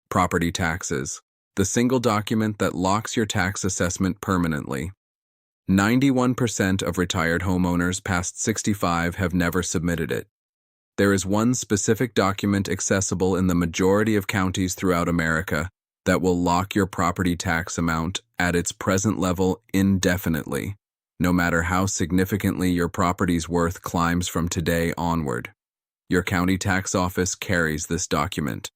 Property taxes, the single document that locks your tax assessment permanently. 91% of retired homeowners past 65 have never submitted it. There is one specific document accessible in the majority of counties throughout America that will lock your property tax amount at its present level indefinitely, no matter how significantly your property's worth climbs from today onward. Your county tax office carries this document.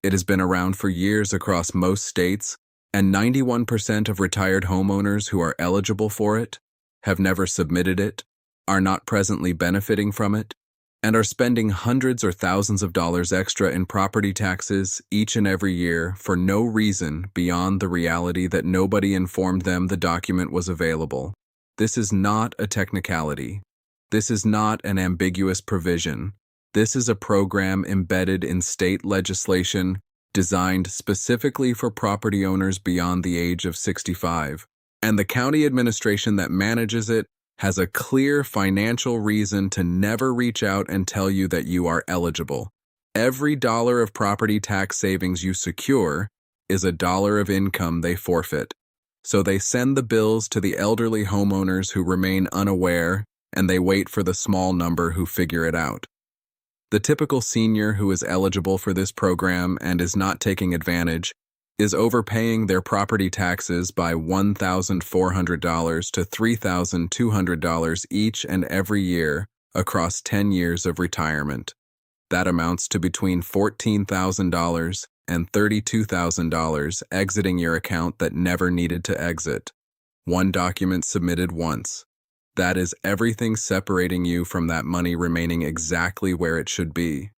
It has been around for years across most states, and 91% of retired homeowners who are eligible for it have never submitted it, are not presently benefiting from it, and are spending hundreds or thousands of dollars extra in property taxes each and every year for no reason beyond the reality that nobody informed them the document was available. This is not a technicality. This is not an ambiguous provision. This is a program embedded in state legislation designed specifically for property owners beyond the age of 65, and the county administration that manages it has a clear financial reason to never reach out and tell you that you are eligible. Every dollar of property tax savings you secure is a dollar of income they forfeit. So they send the bills to the elderly homeowners who remain unaware, and they wait for the small number who figure it out. The typical senior who is eligible for this program and is not taking advantage is overpaying their property taxes by $1,400 to $3,200 each and every year across 10 years of retirement. That amounts to between $14,000 and $32,000 exiting your account that never needed to exit. One document submitted once. That is everything separating you from that money remaining exactly where it should be.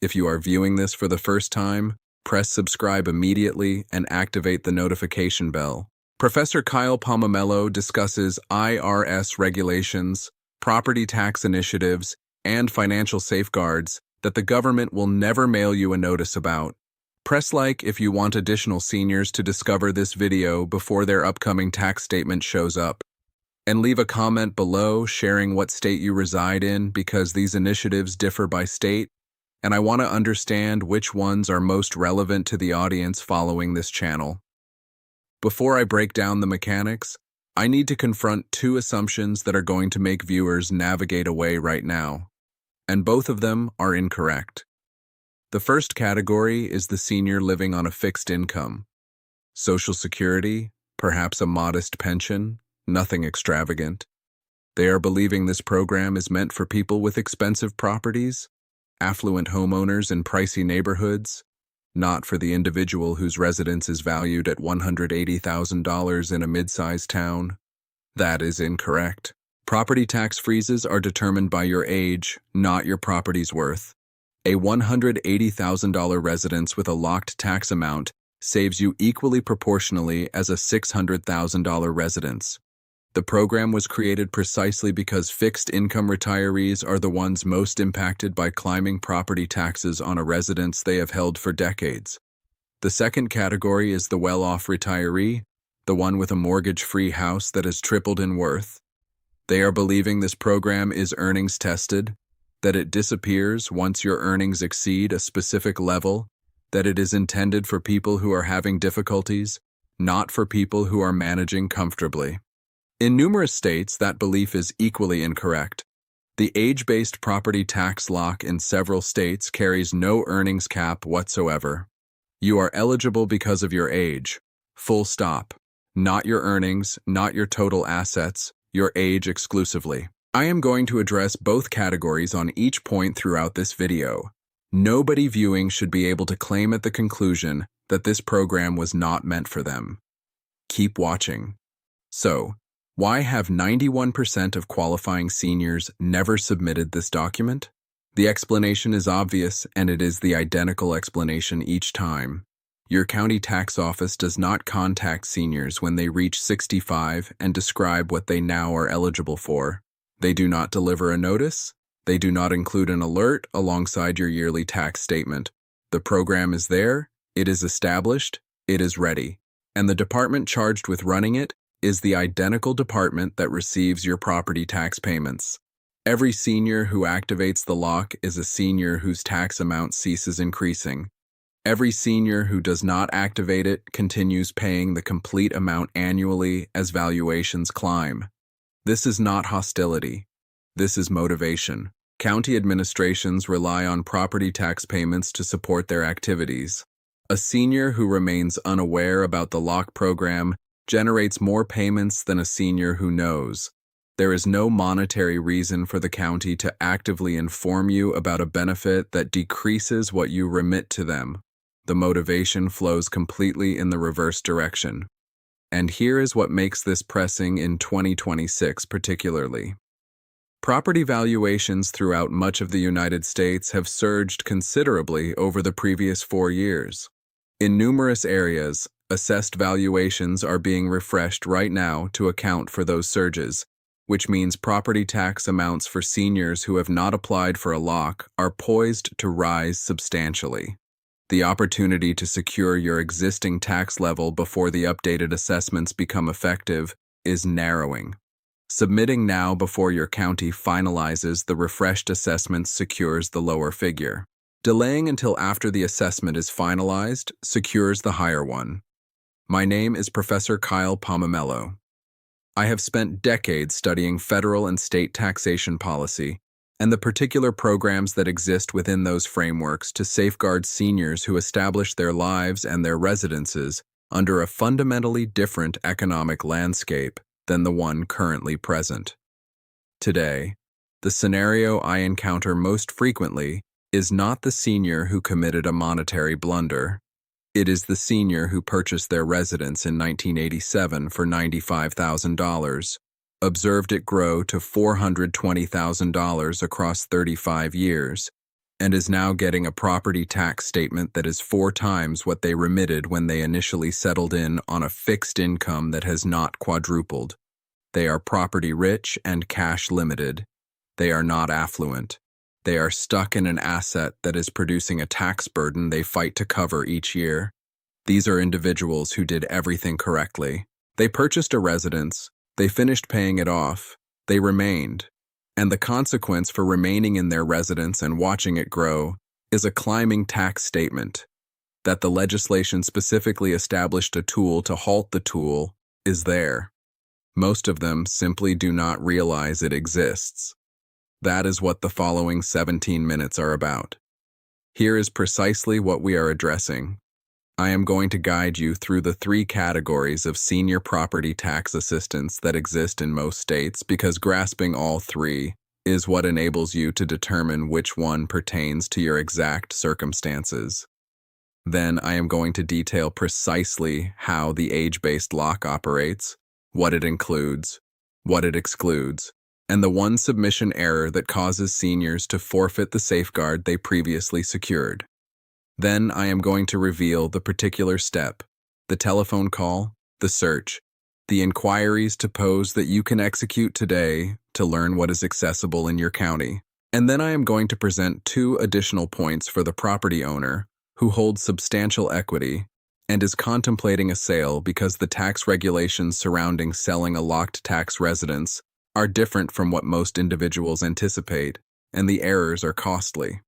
If you are viewing this for the first time, press subscribe immediately and activate the notification bell. Professor Kyle Pomamello discusses IRS regulations, property tax initiatives, and financial safeguards that the government will never mail you a notice about. Press like if you want additional seniors to discover this video before their upcoming tax statement shows up. And leave a comment below sharing what state you reside in because these initiatives differ by state, and I want to understand which ones are most relevant to the audience following this channel. Before I break down the mechanics, I need to confront two assumptions that are going to make viewers navigate away right now, and both of them are incorrect. The first category is the senior living on a fixed income. Social Security, perhaps a modest pension, nothing extravagant. They are believing this program is meant for people with expensive properties, affluent homeowners in pricey neighborhoods, not for the individual whose residence is valued at $180,000 in a mid-sized town. That is incorrect. Property tax freezes are determined by your age, not your property's worth. A $180,000 residence with a locked tax amount saves you equally proportionally as a $600,000 residence. The program was created precisely because fixed-income retirees are the ones most impacted by climbing property taxes on a residence they have held for decades. The second category is the well-off retiree, the one with a mortgage-free house that has tripled in worth. They are believing this program is earnings-tested, that it disappears once your earnings exceed a specific level, that it is intended for people who are having difficulties, not for people who are managing comfortably. In numerous states, that belief is equally incorrect. The age-based property tax lock in several states carries no earnings cap whatsoever. You are eligible because of your age. Full stop. Not your earnings, not your total assets, your age exclusively. I am going to address both categories on each point throughout this video. Nobody viewing should be able to claim at the conclusion that this program was not meant for them. Keep watching. So, why have 91% of qualifying seniors never submitted this document? The explanation is obvious, and it is the identical explanation each time. Your county tax office does not contact seniors when they reach 65 and describe what they now are eligible for. They do not deliver a notice. They do not include an alert alongside your yearly tax statement. The program is there, it is established, it is ready, and the department charged with running it is the identical department that receives your property tax payments. Every senior who activates the lock is a senior whose tax amount ceases increasing. Every senior who does not activate it continues paying the complete amount annually as valuations climb. This is not hostility. This is motivation. County administrations rely on property tax payments to support their activities. A senior who remains unaware about the lock program generates more payments than a senior who knows. There is no monetary reason for the county to actively inform you about a benefit that decreases what you remit to them. The motivation flows completely in the reverse direction. And here is what makes this pressing in 2026 particularly. Property valuations throughout much of the United States have surged considerably over the previous 4 years. In numerous areas, assessed valuations are being refreshed right now to account for those surges, which means property tax amounts for seniors who have not applied for a lock are poised to rise substantially. The opportunity to secure your existing tax level before the updated assessments become effective is narrowing. Submitting now before your county finalizes the refreshed assessments secures the lower figure. Delaying until after the assessment is finalized secures the higher one. My name is Professor Kyle Pomamello. I have spent decades studying federal and state taxation policy and the particular programs that exist within those frameworks to safeguard seniors who establish their lives and their residences under a fundamentally different economic landscape than the one currently present. Today, the scenario I encounter most frequently is not the senior who committed a monetary blunder. It is the senior who purchased their residence in 1987 for $95,000, observed it grow to $420,000 across 35 years, and is now getting a property tax statement that is 4 times what they remitted when they initially settled in on a fixed income that has not quadrupled. They are property rich and cash limited. They are not affluent. They are stuck in an asset that is producing a tax burden they fight to cover each year. These are individuals who did everything correctly. They purchased a residence, they finished paying it off, they remained, and the consequence for remaining in their residence and watching it grow is a climbing tax statement. That the legislation specifically established a tool to halt the tool is there. Most of them simply do not realize it exists. That is what the following 17 minutes are about. Here is precisely what we are addressing. I am going to guide you through the 3 categories of senior property tax assistance that exist in most states because grasping all 3 is what enables you to determine which one pertains to your exact circumstances. Then I am going to detail precisely how the age-based lock operates, what it includes, what it excludes, and the one submission error that causes seniors to forfeit the safeguard they previously secured. Then I am going to reveal the particular step, the telephone call, the search, the inquiries to pose that you can execute today to learn what is accessible in your county. And then I am going to present 2 additional points for the property owner who holds substantial equity and is contemplating a sale because the tax regulations surrounding selling a locked tax residence are different from what most individuals anticipate, and the errors are costly.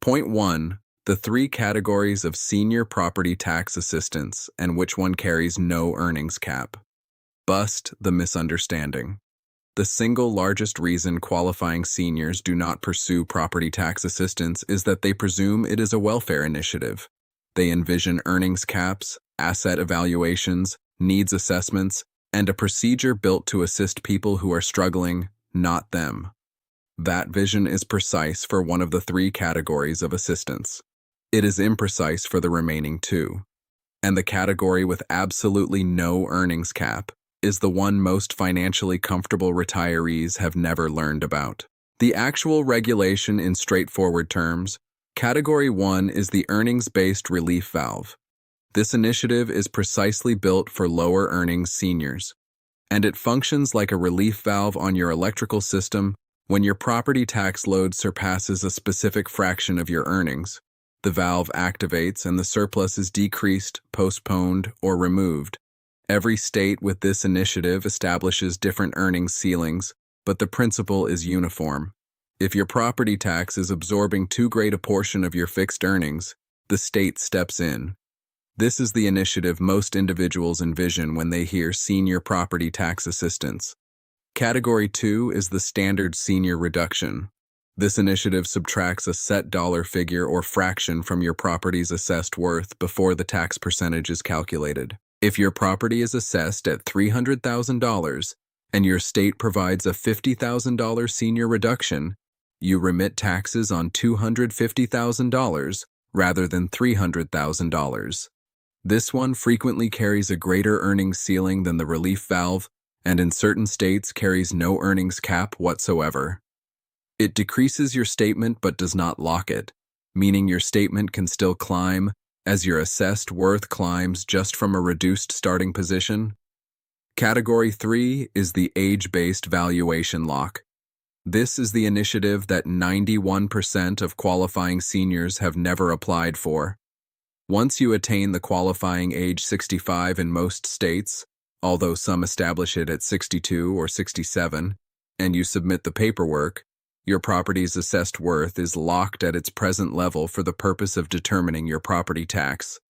Point 1. The 3 categories of senior property tax assistance and which one carries no earnings cap. Bust the misunderstanding. The single largest reason qualifying seniors do not pursue property tax assistance is that they presume it is a welfare initiative. They envision earnings caps, asset evaluations, needs assessments, and a procedure built to assist people who are struggling, not them. That vision is precise for one of the 3 categories of assistance. It is imprecise for the remaining 2. And the category with absolutely no earnings cap is the one most financially comfortable retirees have never learned about. The actual regulation in straightforward terms, Category 1 is the earnings-based relief valve. This initiative is precisely built for lower earnings seniors, and it functions like a relief valve on your electrical system when your property tax load surpasses a specific fraction of your earnings. The valve activates and the surplus is decreased, postponed, or removed. Every state with this initiative establishes different earnings ceilings, but the principle is uniform. If your property tax is absorbing too great a portion of your fixed earnings, the state steps in. This is the initiative most individuals envision when they hear senior property tax assistance. Category 2 is the standard senior reduction. This initiative subtracts a set dollar figure or fraction from your property's assessed worth before the tax percentage is calculated. If your property is assessed at $300,000 and your state provides a $50,000 senior reduction, you remit taxes on $250,000 rather than $300,000. This one frequently carries a greater earnings ceiling than the relief valve, and in certain states carries no earnings cap whatsoever. It decreases your statement but does not lock it, meaning your statement can still climb as your assessed worth climbs just from a reduced starting position. Category 3 is the age-based valuation lock. This is the initiative that 91% of qualifying seniors have never applied for. Once you attain the qualifying age 65 in most states, although some establish it at 62 or 67, and you submit the paperwork, your property's assessed worth is locked at its present level for the purpose of determining your property tax.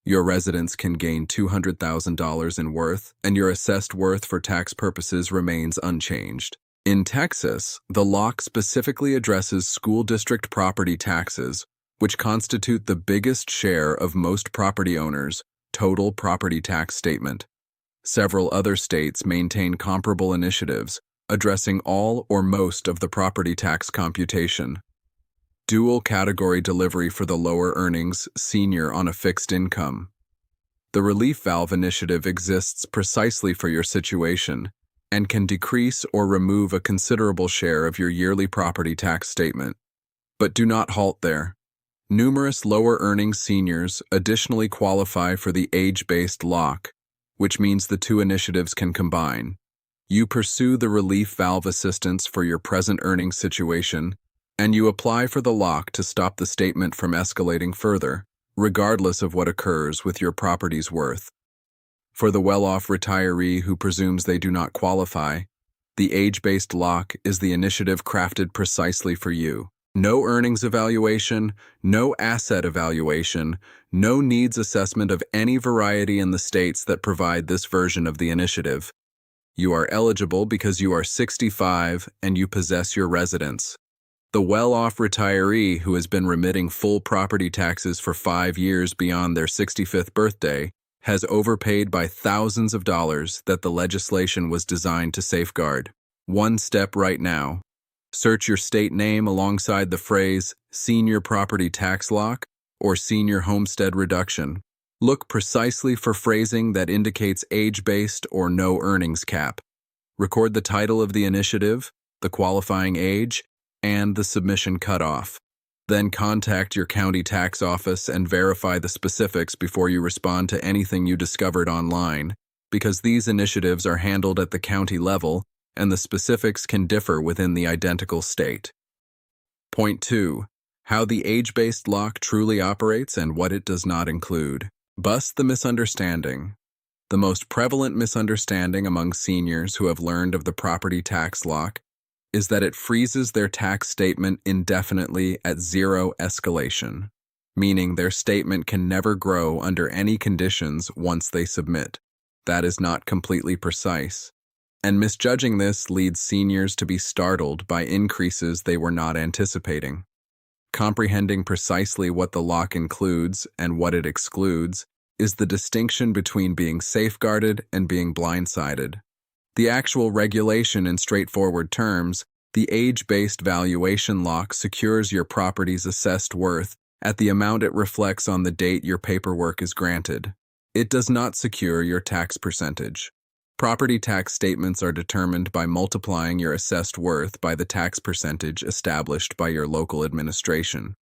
Your residence can gain $200,000 in worth, and your assessed worth for tax purposes remains unchanged. In Texas, the lock specifically addresses school district property taxes, which constitute the biggest share of most property owners' total property tax statement. Several other states maintain comparable initiatives, addressing all or most of the property tax computation. Dual category delivery for the lower earnings senior on a fixed income. The relief valve initiative exists precisely for your situation and can decrease or remove a considerable share of your yearly property tax statement. But do not halt there. Numerous lower earnings seniors additionally qualify for the age-based lock, which means the two initiatives can combine. You pursue the relief valve assistance for your present earnings situation, and you apply for the lock to stop the statement from escalating further, regardless of what occurs with your property's worth. For the well-off retiree who presumes they do not qualify, the age-based lock is the initiative crafted precisely for you. No earnings evaluation, no asset evaluation, no needs assessment of any variety in the states that provide this version of the initiative. You are eligible because you are 65 and you possess your residence. The well-off retiree who has been remitting full property taxes for 5 years beyond their 65th birthday has overpaid by thousands of dollars that the legislation was designed to safeguard. One step right now. Search your state name alongside the phrase Senior Property Tax Lock or Senior Homestead Reduction. Look precisely for phrasing that indicates age-based or no earnings cap. Record the title of the initiative, the qualifying age, and the submission cutoff. Then contact your county tax office and verify the specifics before you respond to anything you discovered online, because these initiatives are handled at the county level and the specifics can differ within the identical state. Point 2. How the age-based lock truly operates and what it does not include. Bust the misunderstanding. The most prevalent misunderstanding among seniors who have learned of the property tax lock is that it freezes their tax statement indefinitely at zero escalation, meaning their statement can never grow under any conditions once they submit. That is not completely precise, and misjudging this leads seniors to be startled by increases they were not anticipating. Comprehending precisely what the lock includes and what it excludes is the distinction between being safeguarded and being blindsided. The actual regulation in straightforward terms, the age-based valuation lock secures your property's assessed worth at the amount it reflects on the date your paperwork is granted. It does not secure your tax percentage. Property tax statements are determined by multiplying your assessed worth by the tax percentage established by your local administration.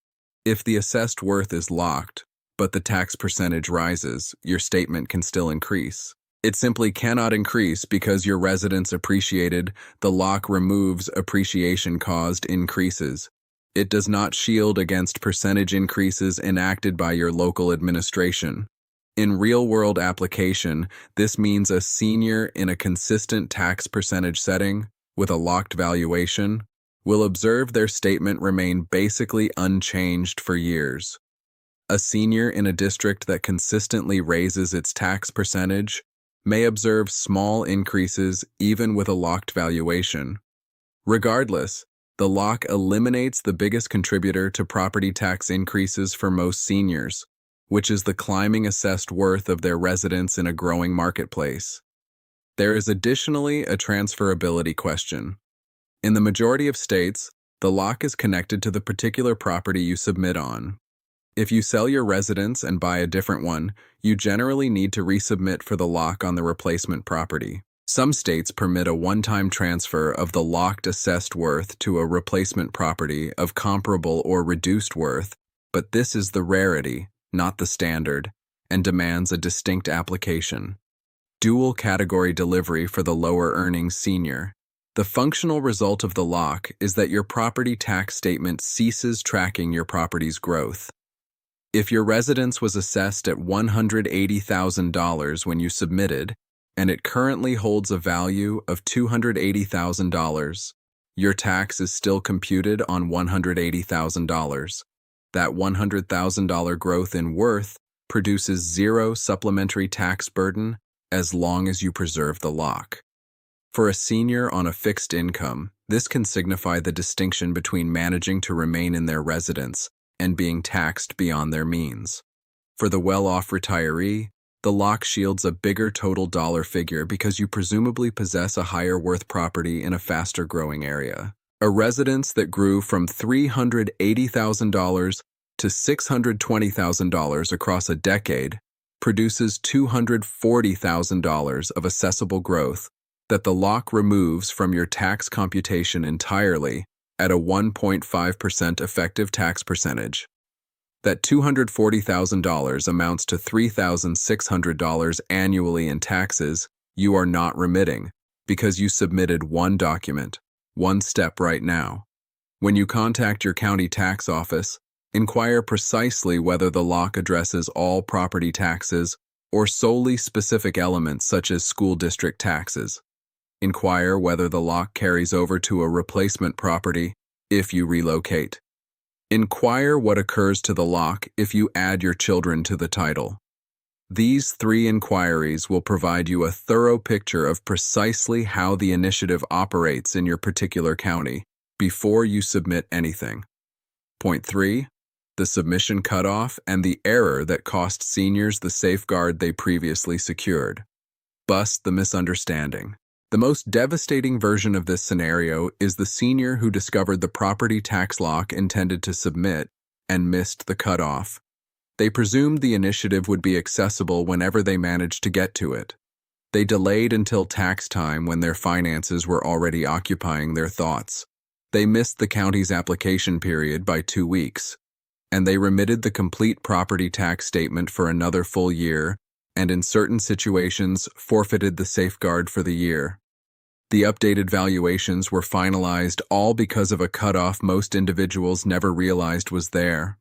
If the assessed worth is locked, but the tax percentage rises, your statement can still increase. It simply cannot increase because your residence appreciated. The lock removes appreciation-caused increases. It does not shield against percentage increases enacted by your local administration. In real-world application, this means a senior in a consistent tax percentage setting, with a locked valuation, will observe their statement remain basically unchanged for years. A senior in a district that consistently raises its tax percentage may observe small increases even with a locked valuation. Regardless, the lock eliminates the biggest contributor to property tax increases for most seniors, which is the climbing assessed worth of their residence in a growing marketplace. There is additionally a transferability question. In the majority of states, the lock is connected to the particular property you submit on. If you sell your residence and buy a different one, you generally need to resubmit for the lock on the replacement property. Some states permit a one-time transfer of the locked assessed worth to a replacement property of comparable or reduced worth, but this is the rarity, not the standard, and demands a distinct application. Dual category delivery for the lower earnings senior. The functional result of the lock is that your property tax statement ceases tracking your property's growth. If your residence was assessed at $180,000 when you submitted, and it currently holds a value of $280,000, your tax is still computed on $180,000. That $100,000 growth in worth produces zero supplementary tax burden as long as you preserve the lock. For a senior on a fixed income, this can signify the distinction between managing to remain in their residence and being taxed beyond their means. For the well-off retiree, the lock shields a bigger total dollar figure because you presumably possess a higher worth property in a faster growing area. A residence that grew from $380,000 to $620,000 across a decade produces $240,000 of assessable growth that the lock removes from your tax computation entirely at a 1.5% effective tax percentage. That $240,000 amounts to $3,600 annually in taxes you are not remitting because you submitted one document, one step right now. When you contact your county tax office, inquire precisely whether the lock addresses all property taxes or solely specific elements such as school district taxes. Inquire whether the lock carries over to a replacement property if you relocate. Inquire what occurs to the lock if you add your children to the title. These three inquiries will provide you a thorough picture of precisely how the initiative operates in your particular county before you submit anything. Point 3. The submission cutoff and the error that cost seniors the safeguard they previously secured. Bust the misunderstanding. The most devastating version of this scenario is the senior who discovered the property tax lock intended to submit and missed the cutoff. They presumed the initiative would be accessible whenever they managed to get to it. They delayed until tax time when their finances were already occupying their thoughts. They missed the county's application period by 2 weeks, and they remitted the complete property tax statement for another full year and in certain situations forfeited the safeguard for the year. The updated valuations were finalized all because of a cutoff most individuals never realized was there.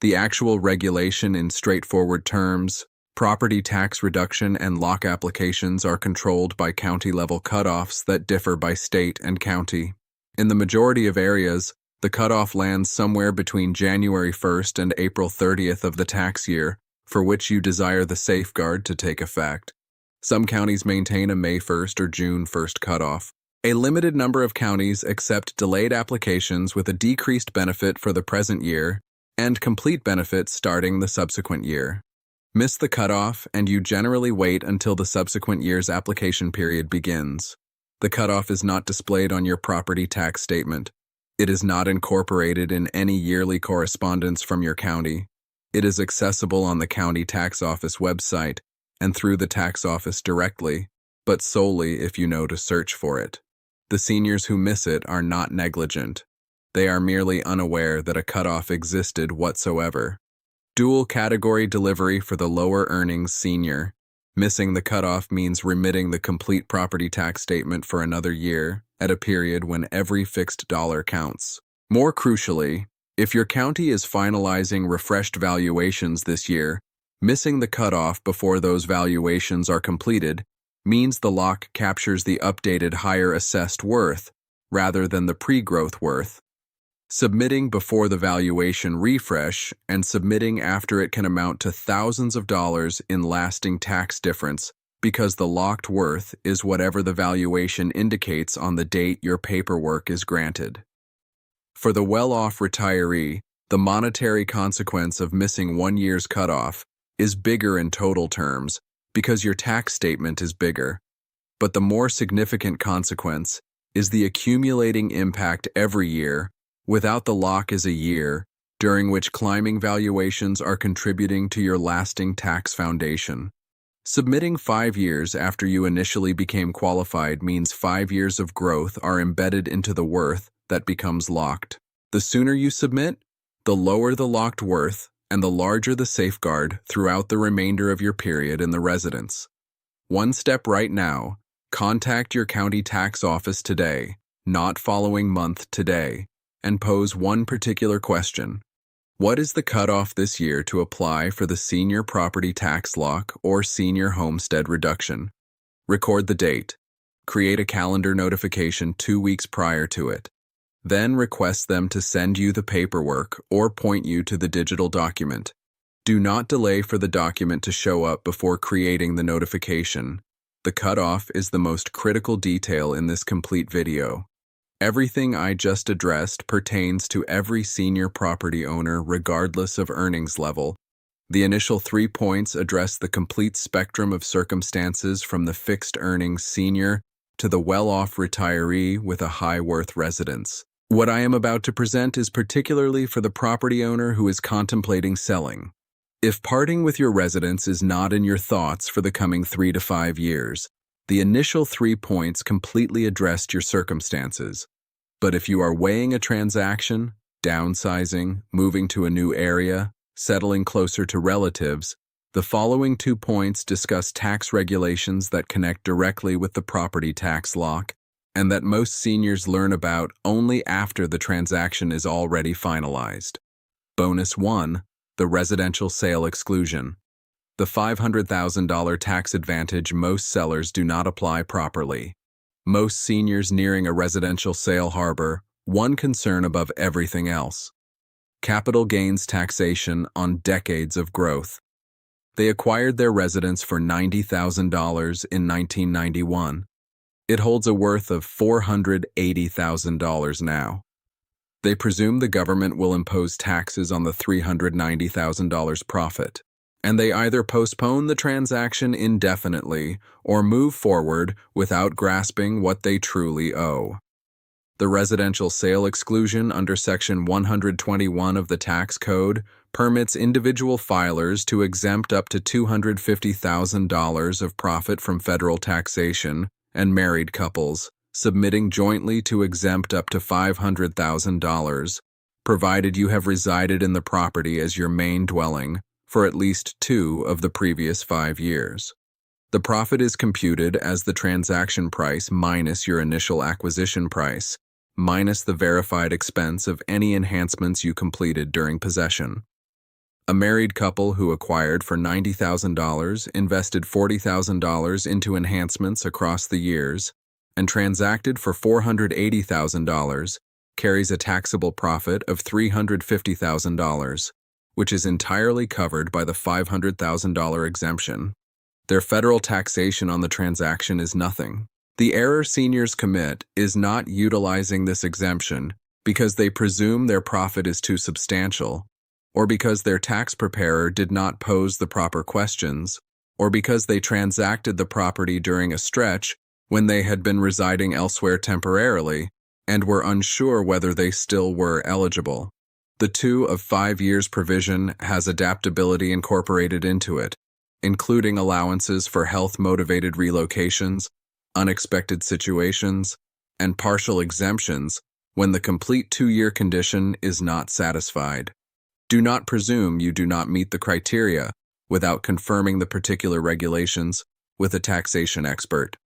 The actual regulation in straightforward terms, property tax reduction and lock applications are controlled by county-level cutoffs that differ by state and county. In the majority of areas, the cutoff lands somewhere between January 1st and April 30th of the tax year, for which you desire the safeguard to take effect. Some counties maintain a May 1st or June 1st cutoff. A limited number of counties accept delayed applications with a decreased benefit for the present year and complete benefits starting the subsequent year. Miss the cutoff, and you generally wait until the subsequent year's application period begins. The cutoff is not displayed on your property tax statement. It is not incorporated in any yearly correspondence from your county. It is accessible on the county tax office website and through the tax office directly, but solely if you know to search for it. The seniors who miss it are not negligent. They are merely unaware that a cutoff existed whatsoever. Dual category delivery for the lower earnings senior. Missing the cutoff means remitting the complete property tax statement for another year at a period when every fixed dollar counts. More crucially, if your county is finalizing refreshed valuations this year, missing the cutoff before those valuations are completed means the lock captures the updated higher assessed worth rather than the pre-growth worth. Submitting before the valuation refresh and submitting after it can amount to thousands of dollars in lasting tax difference because the locked worth is whatever the valuation indicates on the date your paperwork is granted. For the well-off retiree, the monetary consequence of missing 1 year's cutoff is bigger in total terms because your tax statement is bigger. But the more significant consequence is the accumulating impact every year. Without the lock is a year, during which climbing valuations are contributing to your lasting tax foundation. Submitting 5 years after you initially became qualified means 5 years of growth are embedded into the worth that becomes locked. The sooner you submit, the lower the locked worth and the larger the safeguard throughout the remainder of your period in the residence. One step right now, contact your county tax office today, not following month today, and pose one particular question. What is the cutoff this year to apply for the senior property tax lock or senior homestead reduction? Record the date. Create a calendar notification 2 weeks prior to it. Then request them to send you the paperwork or point you to the digital document. Do not delay for the document to show up before creating the notification. The cutoff is the most critical detail in this complete video. Everything I just addressed pertains to every senior property owner regardless of earnings level. The initial 3 points address the complete spectrum of circumstances from the fixed earnings senior to the well-off retiree with a high-worth residence. What I am about to present is particularly for the property owner who is contemplating selling. If parting with your residence is not in your thoughts for the coming 3 to 5 years, the initial 3 points completely addressed your circumstances. But if you are weighing a transaction, downsizing, moving to a new area, settling closer to relatives, the following 2 points discuss tax regulations that connect directly with the property tax lock and that most seniors learn about only after the transaction is already finalized. Bonus 1, the residential sale exclusion. The $500,000 tax advantage most sellers do not apply properly. Most seniors nearing a residential sale harbor one concern above everything else: capital gains taxation on decades of growth. They acquired their residence for $90,000 in 1991. It holds a worth of $480,000 now. They presume the government will impose taxes on the $390,000 profit, and they either postpone the transaction indefinitely or move forward without grasping what they truly owe. The residential sale exclusion under Section 121 of the Tax Code permits individual filers to exempt up to $250,000 of profit from federal taxation, and married couples submitting jointly to exempt up to $500,000, provided you have resided in the property as your main dwelling for at least 2 of the previous 5 years. The profit is computed as the transaction price minus your initial acquisition price, minus the verified expense of any enhancements you completed during possession. A married couple who acquired for $90,000 invested $40,000 into enhancements across the years and transacted for $480,000 carries a taxable profit of $350,000, which is entirely covered by the $500,000 exemption. Their federal taxation on the transaction is nothing. The error seniors commit is not utilizing this exemption because they presume their profit is too substantial, or because their tax preparer did not pose the proper questions, or because they transacted the property during a stretch when they had been residing elsewhere temporarily and were unsure whether they still were eligible. The 2 of 5 years provision has adaptability incorporated into it, including allowances for health-motivated relocations, unexpected situations, and partial exemptions when the complete 2-year condition is not satisfied. Do not presume you do not meet the criteria without confirming the particular regulations with a taxation expert.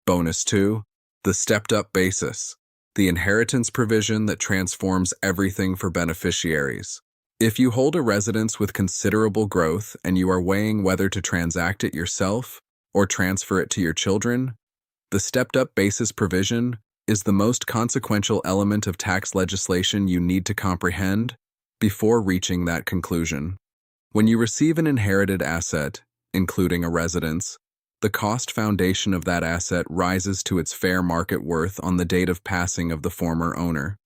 Bonus 2, the stepped-up basis, the inheritance provision that transforms everything for beneficiaries. If you hold a residence with considerable growth and you are weighing whether to transact it yourself or transfer it to your children, the stepped-up basis provision is the most consequential element of tax legislation you need to comprehend before reaching that conclusion. When you receive an inherited asset, including a residence, the cost foundation of that asset rises to its fair market worth on the date of passing of the former owner.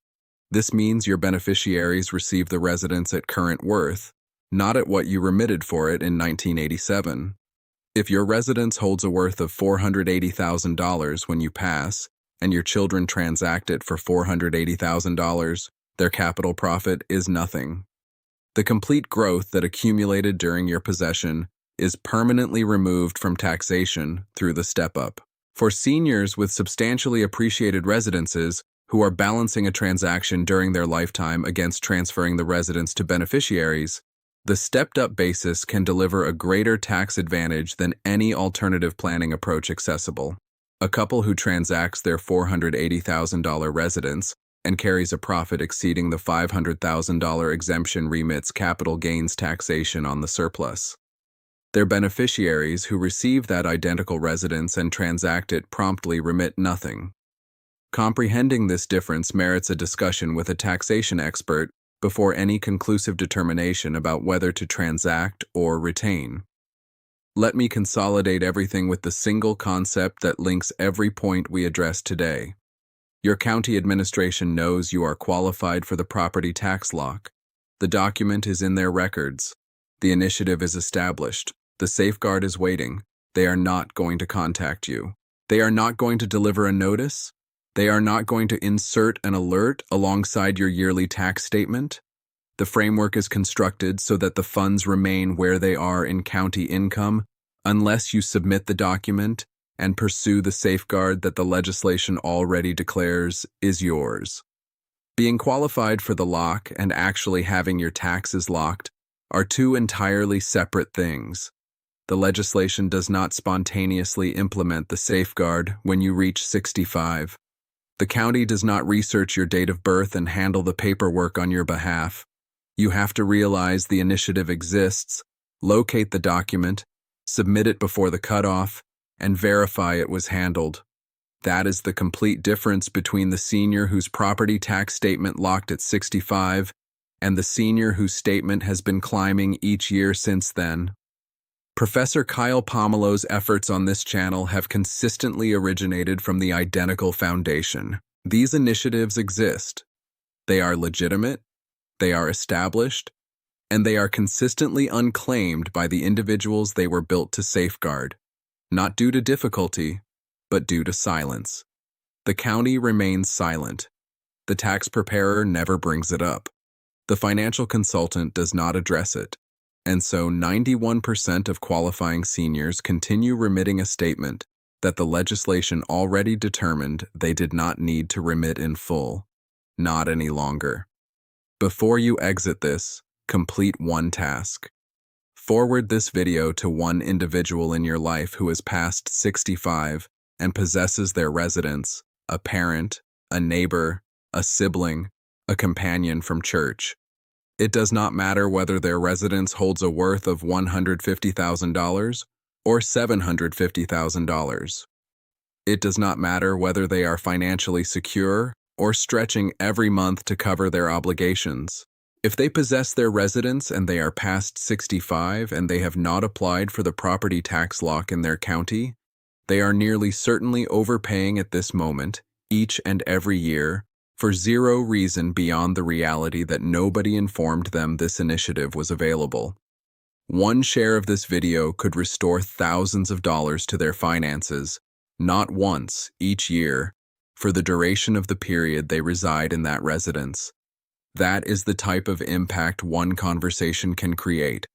This means your beneficiaries receive the residence at current worth, not at what you remitted for it in 1987. If your residence holds a worth of $480,000 when you pass, and your children transact it for $480,000, their capital profit is nothing. The complete growth that accumulated during your possession is permanently removed from taxation through the step-up. For seniors with substantially appreciated residences who are balancing a transaction during their lifetime against transferring the residence to beneficiaries, the stepped-up basis can deliver a greater tax advantage than any alternative planning approach accessible. A couple who transacts their $480,000 residence and carries a profit exceeding the $500,000 exemption remits capital gains taxation on the surplus. Their beneficiaries who receive that identical residence and transact it promptly remit nothing. Comprehending this difference merits a discussion with a taxation expert before any conclusive determination about whether to transact or retain. Let me consolidate everything with the single concept that links every point we addressed today. Your county administration knows you are qualified for the property tax lock. The document is in their records. The initiative is established. The safeguard is waiting. They are not going to contact you. They are not going to deliver a notice. They are not going to insert an alert alongside your yearly tax statement. The framework is constructed so that the funds remain where they are in county income unless you submit the document and pursue the safeguard that the legislation already declares is yours. Being qualified for the lock and actually having your taxes locked are two entirely separate things. The legislation does not spontaneously implement the safeguard when you reach 65. The county does not research your date of birth and handle the paperwork on your behalf. You have to realize the initiative exists, locate the document, submit it before the cutoff, and verify it was handled. That is the complete difference between the senior whose property tax statement locked at 65 and the senior whose statement has been climbing each year since then. Professor Kyle Pomelo's efforts on this channel have consistently originated from the identical foundation. These initiatives exist. They are legitimate, they are established, and they are consistently unclaimed by the individuals they were built to safeguard, not due to difficulty, but due to silence. The county remains silent. The tax preparer never brings it up. The financial consultant does not address it. And so 91% of qualifying seniors continue remitting a statement that the legislation already determined they did not need to remit in full, not any longer. Before you exit this, complete one task. Forward this video to one individual in your life who has passed 65 and possesses their residence, a parent, a neighbor, a sibling, a companion from church. It does not matter whether their residence holds a worth of $150,000 or $750,000. It does not matter whether they are financially secure or stretching every month to cover their obligations. If they possess their residence and they are past 65 and they have not applied for the property tax lock in their county, they are nearly certainly overpaying at this moment, each and every year, for zero reason beyond the reality that nobody informed them this initiative was available. One share of this video could restore thousands of dollars to their finances, not once, each year, for the duration of the period they reside in that residence. That is the type of impact one conversation can create.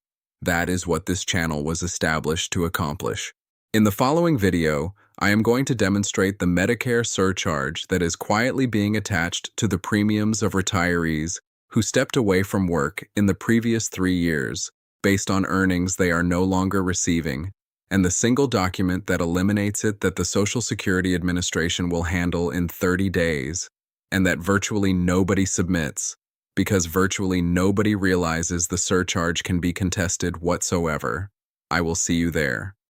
That is what this channel was established to accomplish. In the following video, I am going to demonstrate the Medicare surcharge that is quietly being attached to the premiums of retirees who stepped away from work in the previous 3 years based on earnings they are no longer receiving, and the single document that eliminates it that the Social Security Administration will handle in 30 days, and that virtually nobody submits, because virtually nobody realizes the surcharge can be contested whatsoever. I will see you there.